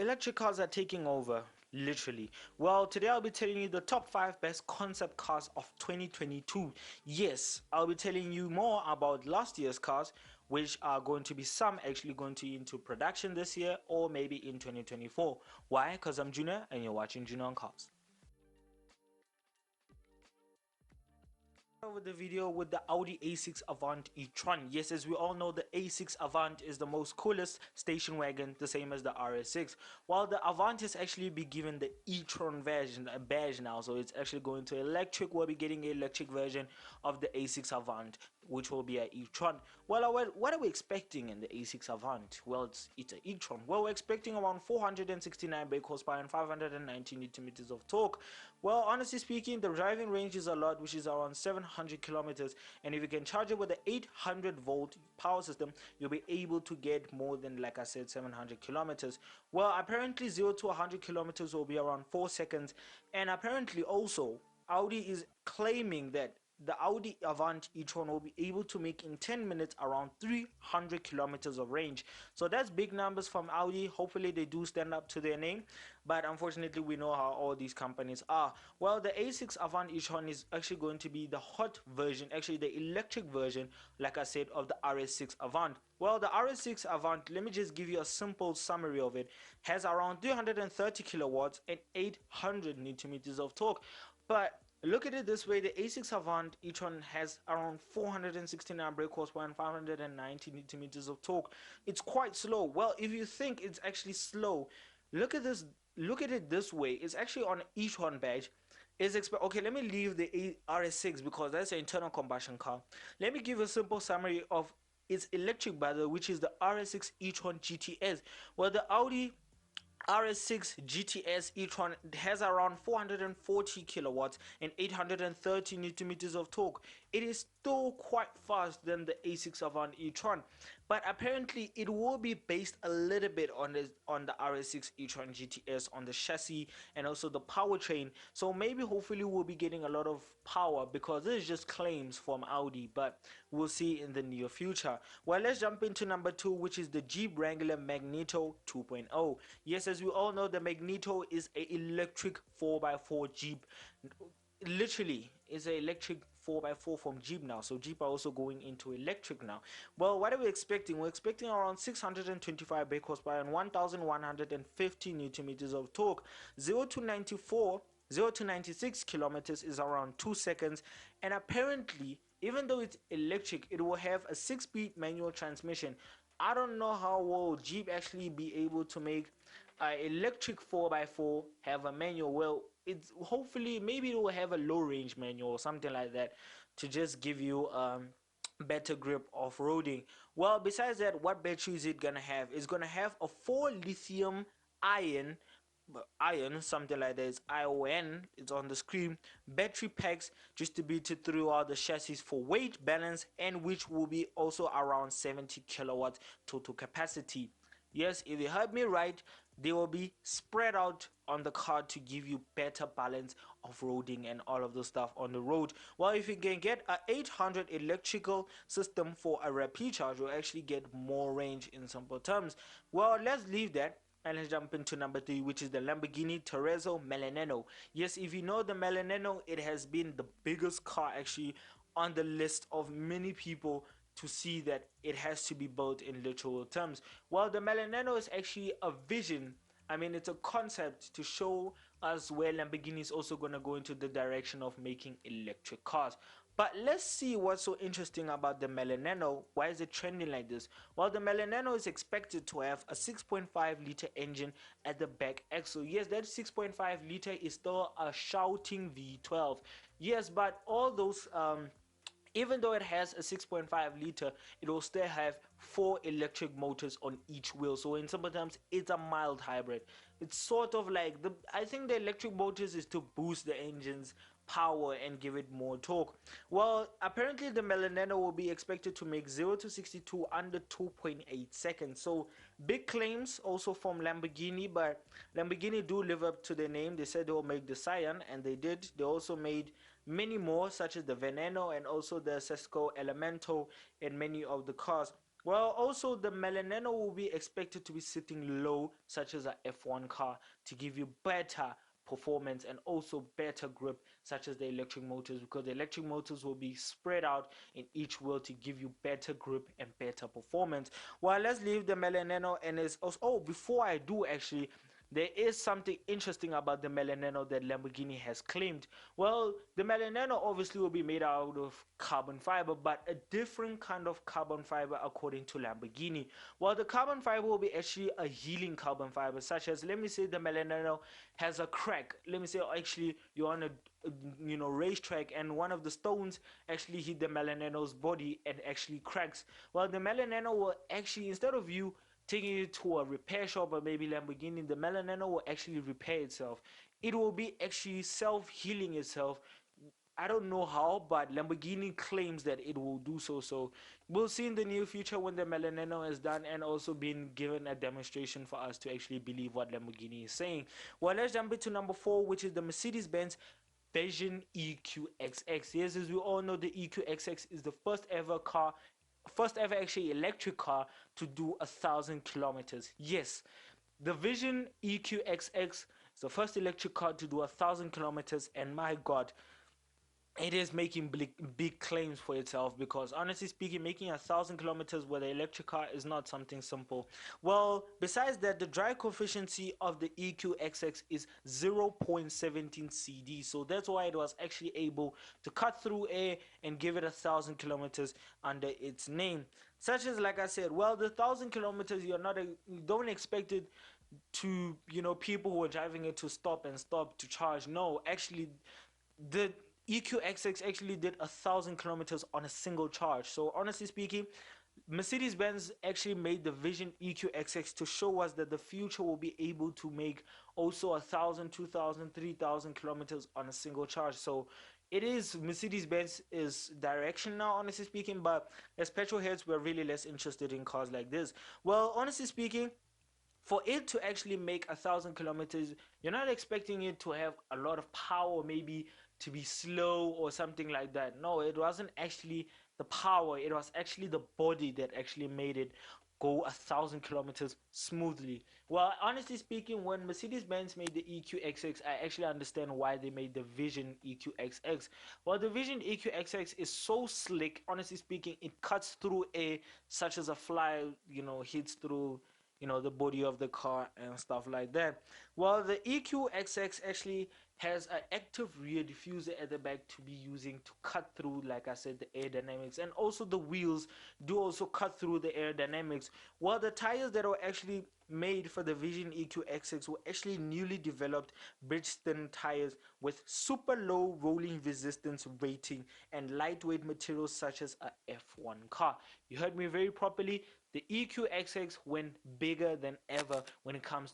electric cars are taking over, literally. Well, today I'll be telling you the top 5 best concept cars of 2022. Yes, I'll be telling you more about last year's cars, which are going to be some actually going to into production this year or maybe in 2024. Why? Because I'm Junior and you're watching Junior on Cars. With the video with the Audi A6 Avant e-tron. Yes, as we all know, the A6 Avant is the most coolest station wagon, the same as the RS6. While the Avant has actually been given the e-tron version, a badge now, so it's actually going to electric. We'll be getting an electric version of the A6 Avant, which will be an e-tron. Well, what are we expecting in the A6 Avant? Well, it's an e-tron. Well, we're expecting around 469 brake horsepower and 590 newton meters of torque. Well, honestly speaking, the driving range is a lot, which is around 700 kilometers, and if you can charge it with an 800 volt power system, you'll be able to get more than, like I said, 700 kilometers. Well, apparently 0 to 100 kilometers will be around 4 seconds, and apparently also Audi is claiming that the Audi Avant e-tron will be able to make in 10 minutes around 300 kilometers of range. So that's big numbers from Audi. Hopefully they do stand up to their name, but unfortunately we know how all these companies are. Well, the A6 Avant e-tron is actually going to be the hot version, actually the electric version, like I said, of the RS6 Avant. Well, the RS6 Avant, let me just give you a simple summary of it, has around 330 kilowatts and 800 newton meters of torque. But look at it this way, the A6 Avant e-tron has around 469 brake horsepower and 590 newton meters of torque. It's quite slow. Well, if you think it's actually slow, look at this. Look at it this way. It's actually on e-tron badge. Okay, let me leave the RS6 because that's an internal combustion car. Let me give a simple summary of its electric battle, which is the RS6 e-tron GTS. Well, the Audi RS6 GTS e-tron has around 440 kilowatts and 830 newton meters of torque. It is still quite fast than the A6 Avant e-tron, but apparently it will be based a little bit on the RS6 e-tron GTS, on the chassis and also the powertrain. So maybe hopefully we'll be getting a lot of power, because this is just claims from Audi, but we'll see in the near future. Well, let's jump into number 2, which is the Jeep Wrangler Magneto 2.0. Yes, as we all know, the Magneto is an electric 4x4 Jeep. Literally, it's an electric 4x4 from Jeep now. So Jeep are also going into electric now. Well, what are we expecting? We're expecting around 625 brake horsepower and 1150 newton meters of torque. 0 to 96 kilometers is around 2 seconds, and apparently, even though it's electric, it will have a 6-speed manual transmission. I don't know how will Jeep actually be able to make an electric 4x4 have a manual. Well, it's hopefully maybe it will have a low range manual or something like that to just give you better grip off-roading. Well, besides that, what battery is it gonna have? It's gonna have a 4 lithium ion, something like that. It's ION, it's on the screen. Battery packs distributed throughout the chassis for weight balance, and which will be also around 70 kilowatts total capacity. Yes, if you heard me right, they will be spread out on the car to give you better balance of roading and all of the stuff on the road. Well, if you can get a 800 electrical system for a rapid charge, you'll actually get more range in simple terms. Well, let's leave that and let's jump into number 3, which is the Lamborghini Milano. Yes, if you know the Milano, it has been the biggest car actually on the list of many people to see that it has to be built in literal terms. Well, the Milano is actually a vision. I mean, it's a concept to show us where Lamborghini is also going to go into the direction of making electric cars. But let's see what's so interesting about the Milano. Why is it trending like this? Well, the Milano is expected to have a 6.5 liter engine at the back axle. Yes, that 6.5 liter is still a shouting V12. Yes, but all those even though it has a 6.5 liter, it will still have 4 electric motors on each wheel. So in simple terms, it's a mild hybrid. It's sort of like I think the electric motors is to boost the engine's power and give it more torque. Well, apparently the Milano will be expected to make 0 to 62 under 2.8 seconds. So big claims also from Lamborghini, but Lamborghini do live up to their name. They said they will make the Scion, and they did. They also made many more, such as the Veneno and also the Sesco Elemento, and many of the cars. Well, also the Melaneno will be expected to be sitting low, such as a F1 car, to give you better performance and also better grip, such as the electric motors, because the electric motors will be spread out in each wheel to give you better grip and better performance. Well, let's leave the Melaneno and it's also, oh, before I do actually, there is something interesting about the Melaneno that Lamborghini has claimed. Well, the Melaneno obviously will be made out of carbon fiber, but a different kind of carbon fiber according to Lamborghini. Well, the carbon fiber will be actually a healing carbon fiber, such as, let me say the Melaneno has a crack. Let me say actually you're on a racetrack and one of the stones actually hit the Melaneno's body and actually cracks. Well, the Melaneno will actually, instead of you taking it to a repair shop or maybe Lamborghini, the Melaneno will actually repair itself. It will be actually self-healing itself. I don't know how, but Lamborghini claims that it will do so. So we'll see in the near future when the Melaneno is done and also being given a demonstration for us to actually believe what Lamborghini is saying. Well, let's jump into number 4, which is the Mercedes-Benz Vision EQ XX. Yes, as we all know, the EQ XX is the first ever actually electric car to do 1,000 kilometers. Yes, the Vision EQ XX is the first electric car to do 1,000 kilometers, and my God, it is making big claims for itself, because honestly speaking, making 1,000 kilometers with an electric car is not something simple. Well, besides that, the drag coefficient of the EQXX is 0.17 CD, so that's why it was actually able to cut through air and give it 1,000 kilometers under its name. Such as, like I said, well, the 1,000 kilometers, you don't expect it to, people who are driving it to stop and stop to charge. No, actually the EQXX actually did 1,000 kilometers on a single charge. So honestly speaking, Mercedes-Benz actually made the Vision EQXX to show us that the future will be able to make also 1,000, 2,000, 3,000 kilometers on a single charge. So it is Mercedes-Benz's direction now, honestly speaking. But as petrol heads, we're really less interested in cars like this. Well, honestly speaking, for it to actually make 1,000 kilometers, you're not expecting it to have a lot of power, maybe to be slow or something like that. No, it wasn't actually the power, it was actually the body that actually made it go 1,000 kilometers smoothly. Well, honestly speaking, when Mercedes-Benz made the EQXX, I actually understand why they made the Vision EQXX. Well, the Vision EQXX is so slick, honestly speaking, it cuts through air such as a fly, hits through the body of the car and stuff like that. Well, the EQXX actually has an active rear diffuser at the back to be using to cut through, like I said, the aerodynamics, and also the wheels do also cut through the aerodynamics. While the tires that were actually made for the Vision EQXX were actually newly developed Bridgestone tires with super low rolling resistance rating and lightweight materials such as a F1 car. You heard me very properly. The EQXX went bigger than ever when it came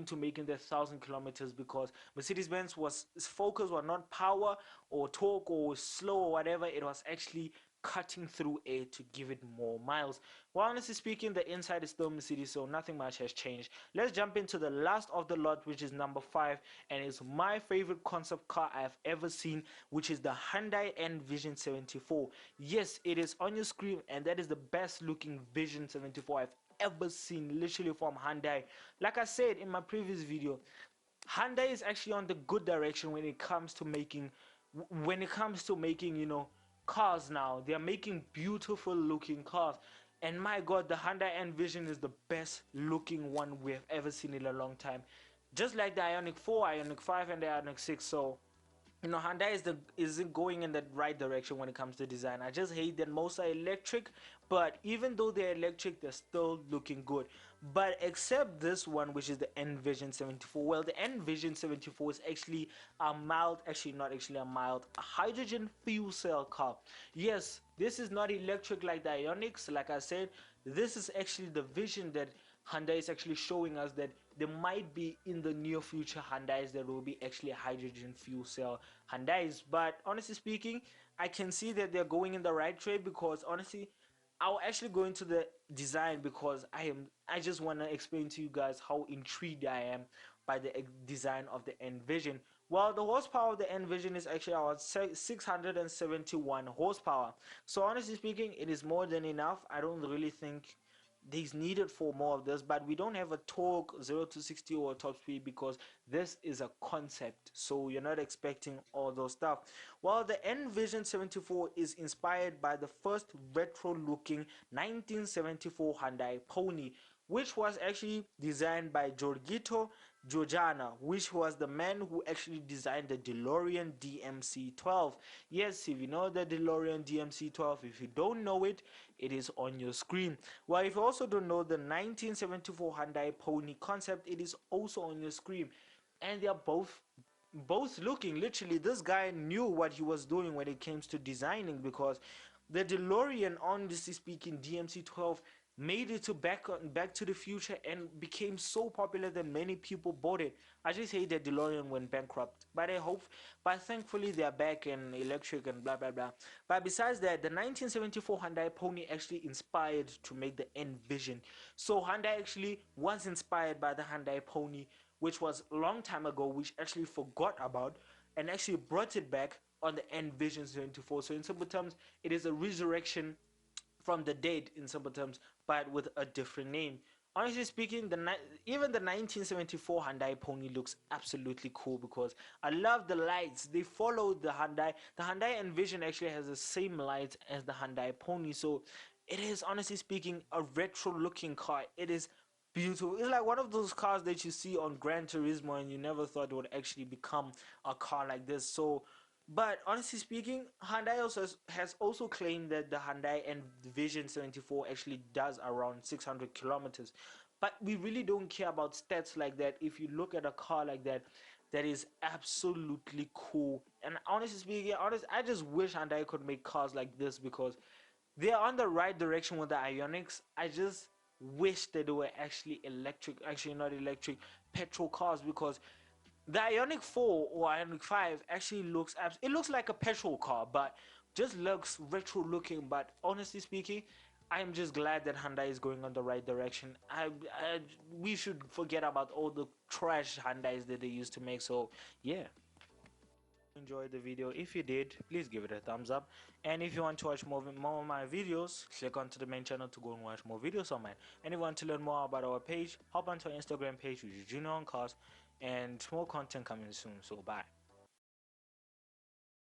to making the 1,000 kilometers, because Mercedes-Benz was its focus was not power or torque or slow or whatever. It was actually cutting through air to give it more miles. Well, honestly speaking, the inside is still Mercedes, so nothing much has changed. Let's jump into the last of the lot, which is number 5, and it's my favorite concept car I have ever seen, which is the Hyundai Vision 74. Yes, it is on your screen, and that is the best looking Vision 74 I've ever seen, literally, from Hyundai. Like I said in my previous video, Hyundai is actually on the good direction when it comes to making cars. Now they are making beautiful looking cars, and my God, the Hyundai Vision is the best looking one we have ever seen in a long time, just like the Ioniq 4, Ioniq 5, and the Ioniq 6. So Hyundai isn't going in the right direction when it comes to design. I just hate that most are electric, but even though they're electric, they're still looking good. But except this one, which is the Vision 74. Well, the Vision 74 is actually a mild, actually not actually a mild, a hydrogen fuel cell car. Yes, this is not electric like the Ioniqs. Like I said, this is actually the vision that Hyundai is actually showing us, that there might be in the near future Hyundais that will be actually hydrogen fuel cell Hyundais. But honestly speaking, I can see that they're going in the right trade, because honestly, I'll actually go into the design, because I just want to explain to you guys how intrigued I am by the design of the Vision. Well, the horsepower of the Envision is actually about 671 horsepower. So honestly speaking, it is more than enough. I don't really think there's needed for more of this, but we don't have a torque 0 to 60 or top speed because this is a concept, so you're not expecting all those stuff. While the Envision 74 is inspired by the first retro looking 1974 Hyundai Pony, which was actually designed by Giorgito Giugiana, which was the man who actually designed the DeLorean DMC-12. Yes, if you know the DeLorean DMC-12, if you don't know it, it is on your screen. Well, if you also don't know the 1974 Hyundai Pony concept, it is also on your screen. And they are both looking, literally this guy knew what he was doing when it came to designing, because the DeLorean, honestly speaking, DMC-12 made it to Back to the Future and became so popular that many people bought it. I just hate that DeLorean went bankrupt, but thankfully they are back and electric and blah blah blah. But besides that, the 1974 Hyundai Pony actually inspired to make the Envision. So Hyundai actually was inspired by the Hyundai Pony, which was a long time ago, which actually forgot about, and actually brought it back on the Envision 74. So in simple terms, it is a resurrection from the dead in simple terms, but with a different name. Honestly speaking, even the 1974 Hyundai Pony looks absolutely cool because I love the lights. They follow the Hyundai. The Hyundai Envision actually has the same lights as the Hyundai Pony, so it is, honestly speaking, a retro looking car. It is beautiful. It's like one of those cars that you see on Gran Turismo and you never thought it would actually become a car like this. So, but honestly speaking, Hyundai has also claimed that the Hyundai and Vision 74 actually does around 600 kilometers. But we really don't care about stats like that. If you look at a car like that, that is absolutely cool. And honestly speaking, I just wish Hyundai could make cars like this because they are on the right direction with the Ionics. I just wish that they were actually electric, actually not electric, petrol cars, because the Ioniq 4 or Ioniq 5 actually it looks like a petrol car, but just looks retro looking. But honestly speaking, I'm just glad that Hyundai is going on the right direction. We should forget about all the trash Hyundais that they used to make. So yeah, enjoyed the video. If you did, please give it a thumbs up, and if you want to watch more of my videos, click onto the main channel to go and watch more videos on mine. And if you want to learn more about our page, hop onto our Instagram page, which is Junior on Cars, and more content coming soon. So bye.